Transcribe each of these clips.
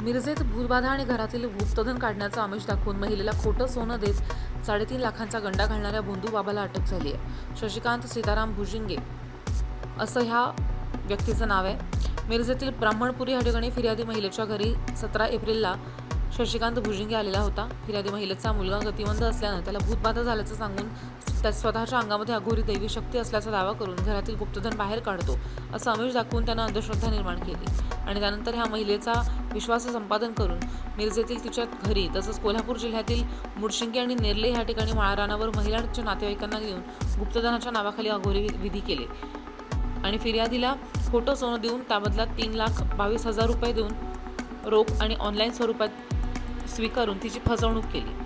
मिरजेत भूतबाधा आणि घरातील गुप्तधन काढण्याचं आमिष दाखवून महिलेला खोटं सोनं देत 3.5 लाखांचा गंडा घालणाऱ्या भोंदू बाबाला अटक झाली आहे। शशिकांत सीताराम भुजिंगे असं ह्या व्यक्तीचं नाव आहे। मिरजेतील ब्राह्मणपुरी या ठिकाणी फिर्यादी महिलेच्या घरी 17 एप्रिलला शशिकांत भुजिंगे आलेला होता। फिर्यादी महिलेचा मुलगा गतिमंद असल्यानं त्याला भूतबाधा झाल्याचं सांगून स्वतःच्या अंगामध्ये अघोरी दैवी शक्ती असल्याचा दावा करून घरातील गुप्तधन बाहेर काढतो असं आमिष दाखवून त्यानं अंधश्रद्धा निर्माण केली आणि त्यानंतर ह्या महिलेचा विश्वास संपादन करून मिरजेतील तिच्या घरी तसंच कोल्हापूर जिल्ह्यातील मुडशिंगी आणि नेर्ले या ठिकाणी माळरानावर महिलांच्या नातेवाईकांना घेऊन गुप्तधनाच्या नावाखाली अघोरी विधी केले आणि फिर्यादीला खोटं सोनं देऊन त्याबदल्यात 3,22,000 रुपये देऊन रोख आणि ऑनलाईन स्वरूपात स्वीकारून तिची फसवणूक केली।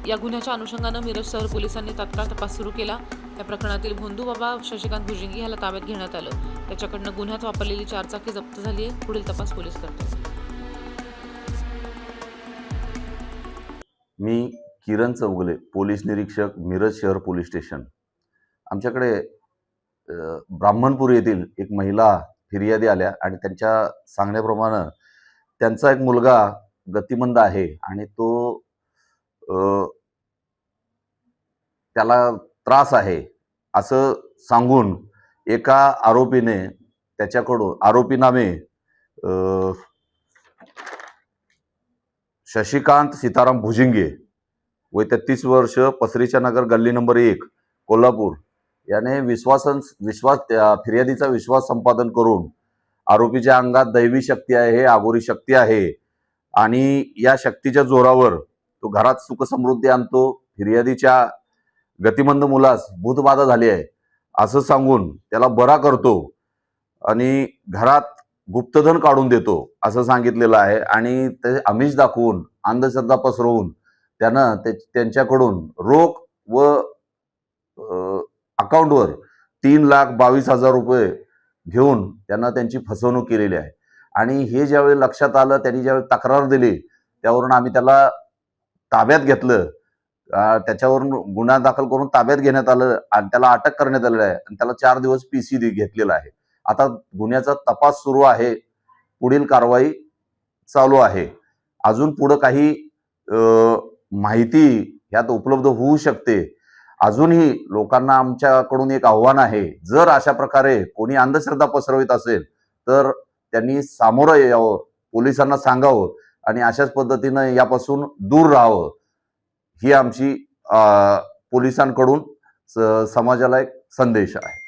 या गुन्ह्याच्या अनुषंगानं मिरज शहर पोलिसांनी तात्काळ तपास सुरू केला। त्या प्रकरणातील भोंदू बाबा शशिकांत भुजिंगे याला ताब्यात घेण्यात आलं। त्याच्याकडनं गुन्ह्यात वापरलेली 4 चाकी जप्त झाली आहे। पुढील तपास पोलीस करतात। मी किरण चौगले, पोलीस निरीक्षक, मिरज शहर पोलीस स्टेशन। आमच्याकडे ब्राह्मणपुरी येथील एक महिला फिर्यादी आल्या आणि त्यांच्या सांगण्याप्रमाणे त्यांचा एक मुलगा गतिमंद आहे आणि तो त्याला त्रास आहे असं सांगून एका आरोपीने त्याच्याकडून आरोपीनामे शशिकांत सीताराम भुजिंगे वय 33 वर्ष, पसरीच्या नगर, गल्ली नंबर 1, कोल्हापूर याने फिर्यादीचा विश्वास संपादन करून आरोपीच्या अंगात दैवी शक्ती आहे, अघोरी शक्ती आहे आणि या शक्तीच्या जोरावर तो घरात सुख समृद्धी आणतो। फिर्यादीच्या गतिमंद मुलास भूतबाधा झाली आहे असं सांगून त्याला बरा करतो आणि घरात गुप्तधन काढून देतो असं सांगितलेलं आहे आणि ते आमिष दाखवून अंधश्रद्धा पसरवून त्यानं त्यांच्याकडून रोख व अकाउंटवर 3,22,000 रुपये घेऊन त्यांना त्यांची फसवणूक केलेली आहे आणि हे ज्यावेळी लक्षात आलं, त्यांनी ज्यावेळी तक्रार दिली त्यावरून आम्ही त्याला ताब्यात घेतलं। त्याच्यावरून गुन्हा दाखल करून ताब्यात घेण्यात आलं आणि त्याला अटक करण्यात आलेली आहे आणि त्याला 4 दिवस पीसी घेतलेला आहे। आता गुन्ह्याचा तपास सुरू आहे, पुढील कारवाई चालू आहे। अजून पुढे काही माहिती यात उपलब्ध होऊ शकते। अजूनही लोकांना आमच्याकडून एक आव्हान आहे, जर अशा प्रकारे कोणी अंधश्रद्धा पसरवित असेल तर त्यांनी सामोरं यावं, पोलिसांना सांगावं आणि अशाच पद्धतीनं यापासून दूर राहावं ही आमची पोलिसांकडून समाजाला एक संदेश आहे।